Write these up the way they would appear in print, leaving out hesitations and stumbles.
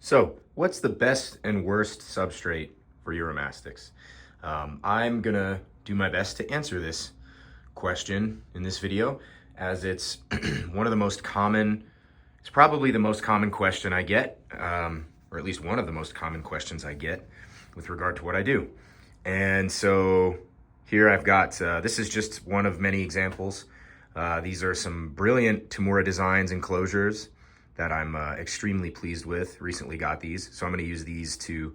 So, what's the best and worst substrate for Uromastyx? I'm gonna do my best to answer this question in this video, as it's one of the most common, it's probably the most common question I get, or at least one of the most common questions I get with regard to what I do. And so here I've got, this is just one of many examples. These are some brilliant Tamura Designs enclosures that I'm extremely pleased with. Recently got these, so I'm going to use these to,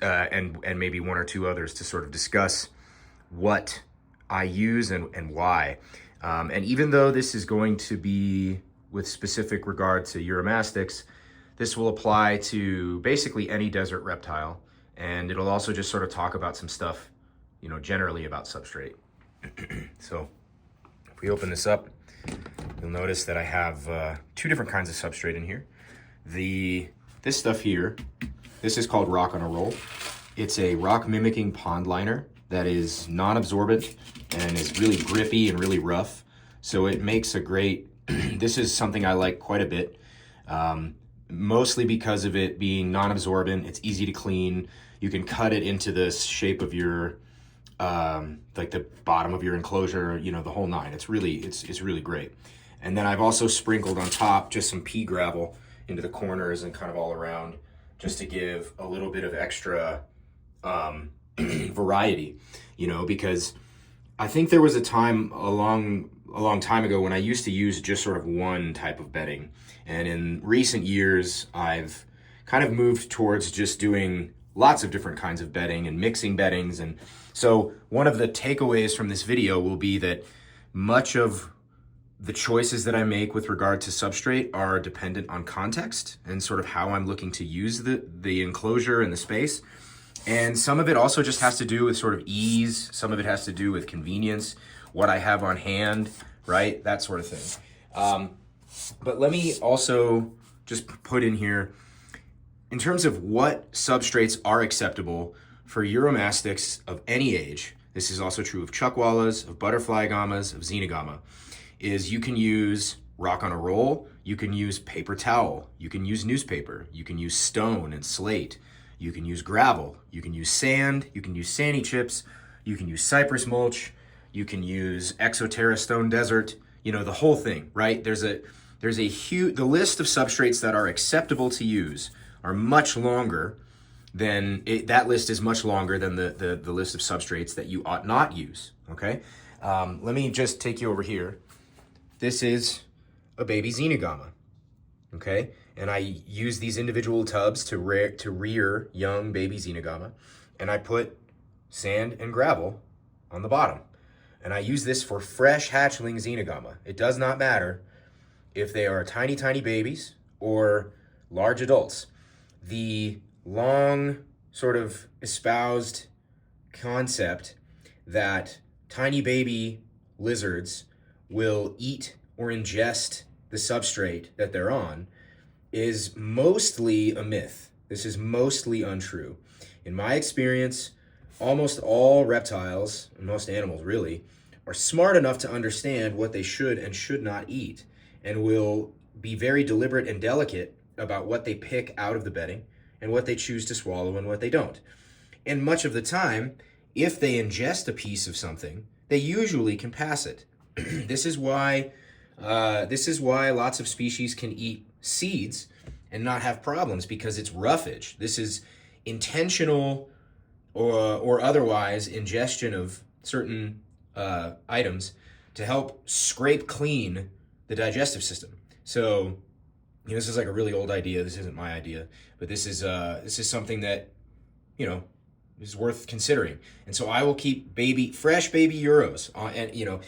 and maybe one or two others to sort of discuss what I use and why. And even though this is going to be with specific regard to Uromastyx, this will apply to basically any desert reptile, and it'll also just sort of talk about some stuff, you know, generally about substrate. So if we open this up, you'll notice that I have two different kinds of substrate in here. This stuff here, this is called rock on a roll. It's a rock mimicking pond liner that is non-absorbent and is really grippy and really rough. So it makes a great, this is something I like quite a bit, mostly because of it being non-absorbent. It's easy to clean. You can cut it into the shape of your, like the bottom of your enclosure, you know, the whole nine. It's really great. And then I've also sprinkled on top just some pea gravel into the corners and kind of all around, just to give a little bit of extra variety, you know, because I think there was a time a long time ago when I used to use just sort of one type of bedding. And in recent years, I've kind of moved towards just doing lots of different kinds of bedding and mixing beddings. And so one of the takeaways from this video will be that much of the choices that I make with regard to substrate are dependent on context and sort of how I'm looking to use the enclosure and the space. And some of it also just has to do with sort of ease. Some of it has to do with convenience, what I have on hand, right? That sort of thing. But let me also just put in here, in terms of what substrates are acceptable for Uromastyx of any age, this is also true of chuckwallas, of butterfly gamas, of Xenagama, is you can use rock on a roll, you can use paper towel, you can use newspaper, you can use stone and slate, you can use gravel, you can use sand, you can use sandy chips, you can use cypress mulch, you can use Exoterra stone desert, you know, the whole thing, right? There's a huge, the list of substrates that are acceptable to use are much longer than, that list is much longer than the list of substrates that you ought not use, okay? Let me just take you over here. This is a baby Xenagama, okay? And I use these individual tubs to rear young baby Xenagama, and I put sand and gravel on the bottom. And I use this for fresh hatchling Xenagama. It does not matter if they are tiny, tiny babies or large adults. The long sort of espoused concept that tiny baby lizards will eat or ingest the substrate that they're on is mostly a myth. This is mostly untrue. In my experience, almost all reptiles, and most animals really, are smart enough to understand what they should and should not eat, and will be very deliberate and delicate about what they pick out of the bedding and what they choose to swallow and what they don't. And much of the time, if they ingest a piece of something, they usually can pass it. This is why lots of species can eat seeds and not have problems, because it's roughage. This is intentional or otherwise ingestion of certain items to help scrape clean the digestive system. So, you know, this is like a really old idea. This isn't my idea, but this is something that, you know, is worth considering. And so I will keep fresh baby Euros on, and you know,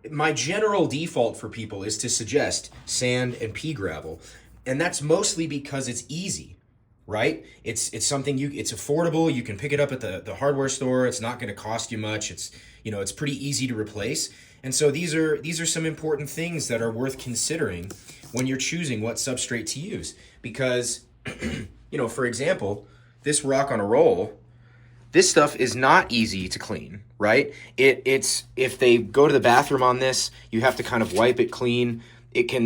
my general default for people is to suggest sand and pea gravel, and that's mostly because it's easy, right? It's something it's affordable. You can pick it up at the hardware store. It's not going to cost you much. It's, you know, it's pretty easy to replace. And so these are some important things that are worth considering when you're choosing what substrate to use, because you know, for example, this rock on a roll, this stuff is not easy to clean, right? It's if they go to the bathroom on this, you have to kind of wipe it clean.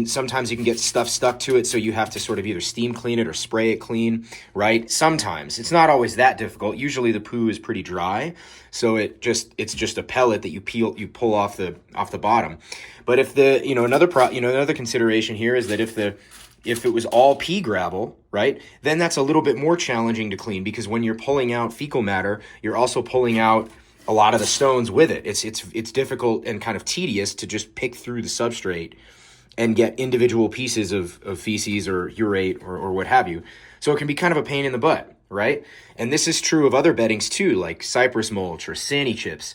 sometimes you can get stuff stuck to it, so you have to sort of either steam clean it or spray it clean, right? Sometimes. It's not always that difficult. Usually the poo is pretty dry, so it's just a pellet that you pull off the bottom. But if another consideration here is that if it was all pea gravel, right, then that's a little bit more challenging to clean, because when you're pulling out fecal matter, you're also pulling out a lot of the stones with it. It's difficult and kind of tedious to just pick through the substrate and get individual pieces of feces or urate or what have you. So it can be kind of a pain in the butt, right? And this is true of other beddings too, like cypress mulch or sandy chips.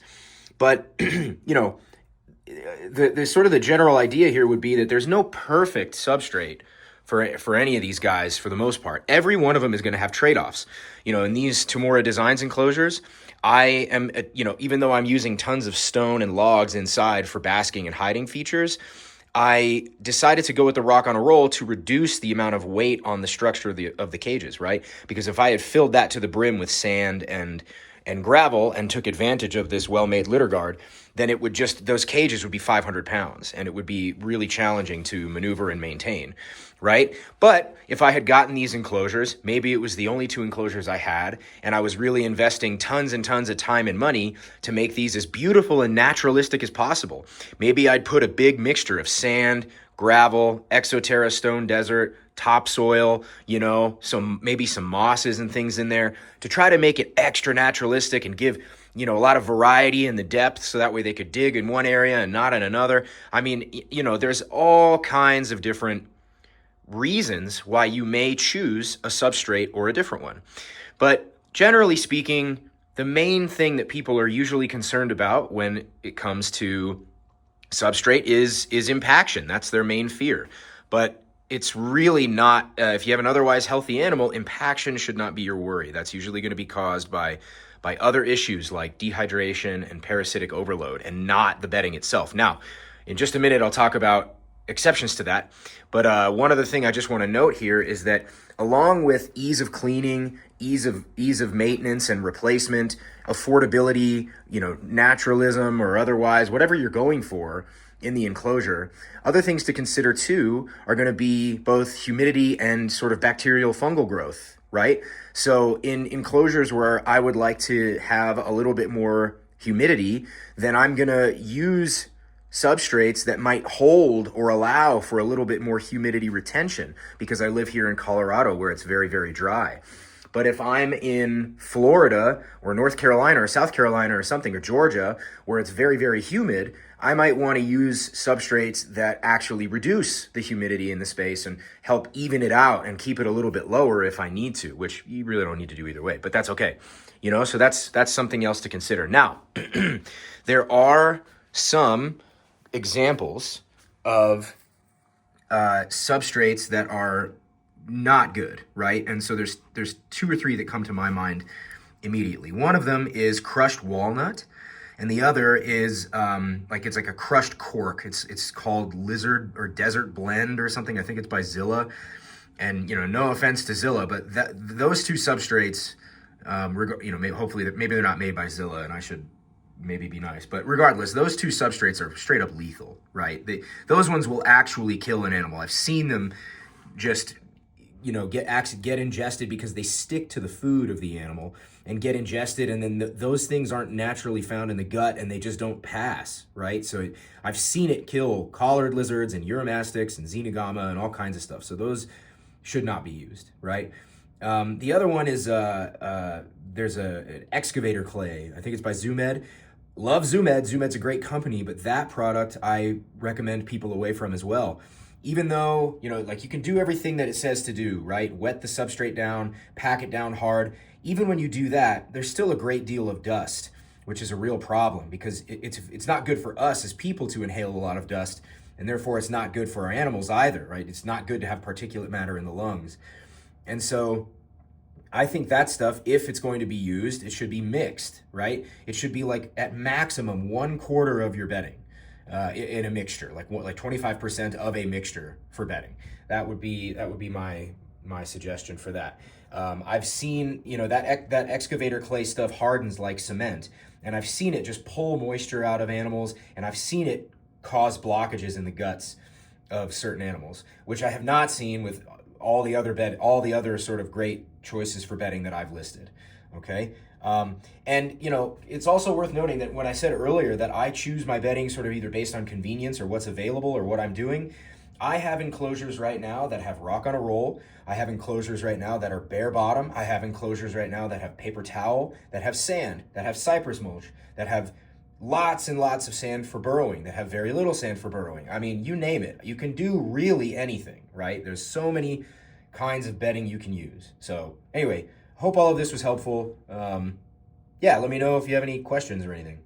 But, the sort of the general idea here would be that there's no perfect substrate for any of these guys for the most part. Every one of them is going to have trade-offs. In these Temora Designs enclosures, I am, even though I'm using tons of stone and logs inside for basking and hiding features, I decided to go with the rock on a roll to reduce the amount of weight on the structure of the cages, right? Because if I had filled that to the brim with sand and gravel and took advantage of this well-made litter guard, then those cages would be 500 pounds, and it would be really challenging to maneuver and maintain, right? But if I had gotten these enclosures, maybe it was the only 2 enclosures I had, and I was really investing tons and tons of time and money to make these as beautiful and naturalistic as possible. Maybe I'd put a big mixture of sand, gravel, Exoterra stone desert, topsoil, maybe some mosses and things in there to try to make it extra naturalistic and give, a lot of variety in the depth, so that way they could dig in one area and not in another. I mean, there's all kinds of different reasons why you may choose a substrate or a different one. But generally speaking, the main thing that people are usually concerned about when it comes to substrate is impaction. That's their main fear. But it's really not, if you have an otherwise healthy animal, impaction should not be your worry. That's usually going to be caused by other issues like dehydration and parasitic overload, and not the bedding itself. Now, in just a minute, I'll talk about exceptions to that. But one other thing I just want to note here is that along with ease of cleaning, ease of maintenance and replacement, affordability, naturalism or otherwise, whatever you're going for in the enclosure, other things to consider too are going to be both humidity and sort of bacterial fungal growth, right? So in enclosures where I would like to have a little bit more humidity, then I'm going to use substrates that might hold or allow for a little bit more humidity retention, because I live here in Colorado where it's very, very dry. But if I'm in Florida or North Carolina or South Carolina or something, or Georgia, where it's very, very humid, I might want to use substrates that actually reduce the humidity in the space and help even it out and keep it a little bit lower if I need to, which you really don't need to do either way, but that's okay. So that's something else to consider. Now, there are some examples of substrates that are not good, right? And so there's 2 or 3 that come to my mind immediately. One of them is crushed walnut, and the other is it's like a crushed cork. It's called Lizard or Desert Blend or something. I think it's by Zilla. And no offense to Zilla, but those 2 substrates, hopefully maybe they're not made by Zilla, and I should maybe be nice, but regardless, those 2 substrates are straight up lethal, right? Those ones will actually kill an animal. I've seen them just get ingested because they stick to the food of the animal and get ingested, and then those things aren't naturally found in the gut and they just don't pass, right? So I've seen it kill collared lizards and Uromastyx and Xenagama and all kinds of stuff. So those should not be used, right? The other one is there's an excavator clay. I think it's by Zoomed. Love Zoomed. Zoomed's a great company, but that product I recommend people away from as well. Even though, you can do everything that it says to do, right? Wet the substrate down, pack it down hard. Even when you do that, there's still a great deal of dust, which is a real problem, because it's not good for us as people to inhale a lot of dust, and therefore it's not good for our animals either, right? It's not good to have particulate matter in the lungs. And so I think that stuff, if it's going to be used, it should be mixed, right? It should be like at maximum 1/4 of your bedding in a mixture, like 25% of a mixture for bedding. That would be my suggestion for that. I've seen, that excavator clay stuff hardens like cement, and I've seen it just pull moisture out of animals, and I've seen it cause blockages in the guts. of certain animals, which I have not seen with all the other sort of great choices for bedding that I've listed. Okay. And it's also worth noting that when I said earlier that I choose my bedding sort of either based on convenience or what's available or what I'm doing, I have enclosures right now that have rock on a roll. I have enclosures right now that are bare bottom. I have enclosures right now that have paper towel, that have sand, that have cypress mulch, that have lots and lots of sand for burrowing, that have very little sand for burrowing. I mean, you name it. You can do really anything, right? There's so many kinds of bedding you can use. So anyway, hope all of this was helpful. Yeah, let me know if you have any questions or anything.